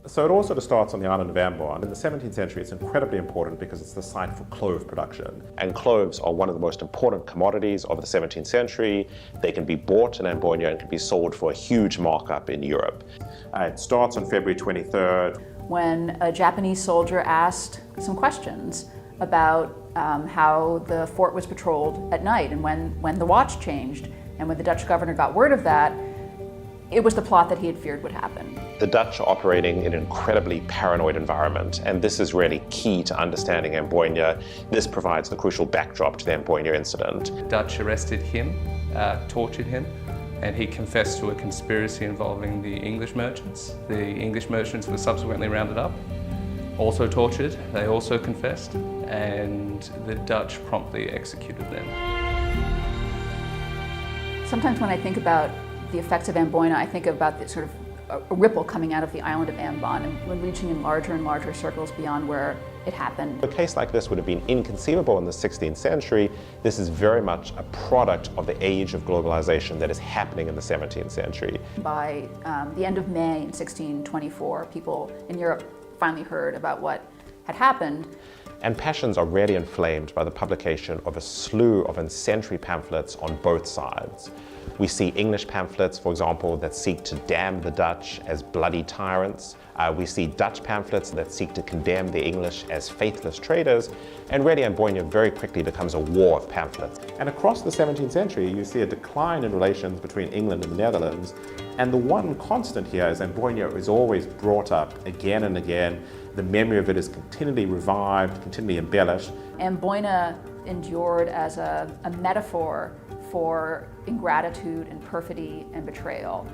So it all sort of starts on the island of Ambon. In the 17th century, it's incredibly important because it's the site for clove production. And cloves are one of the most important commodities of the 17th century. They can be bought in Ambonia and can be sold for a huge markup in Europe. It starts on February 23rd. When a Japanese soldier asked some questions about how the fort was patrolled at night and when the watch changed. And when the Dutch governor got word of that, it was the plot that he had feared would happen. The Dutch are operating in an incredibly paranoid environment, and this is really key to understanding Ambonia. This provides the crucial backdrop to the Ambonia incident. The Dutch arrested him, tortured him, and he confessed to a conspiracy involving the English merchants. The English merchants were subsequently rounded up, also tortured, they also confessed, and the Dutch promptly executed them. Sometimes when I think about the effects of Amboina, I think about the sort of a ripple coming out of the island of Ambon and reaching in larger and larger circles beyond where it happened. A case like this would have been inconceivable in the 16th century. This is very much a product of the age of globalization that is happening in the 17th century. By the end of May in 1624, people in Europe finally heard about what had happened. And passions are really inflamed by the publication of a slew of incendiary pamphlets on both sides. We see English pamphlets, for example, that seek to damn the Dutch as bloody tyrants. We see Dutch pamphlets that seek to condemn the English as faithless traitors. And really, Ambonia very quickly becomes a war of pamphlets. And across the 17th century, you see a decline in relations between England and the Netherlands. And the one constant here is Ambonia is always brought up again and again. The memory of it is continually revived, continually embellished. Amboina endured as a metaphor for ingratitude and perfidy and betrayal.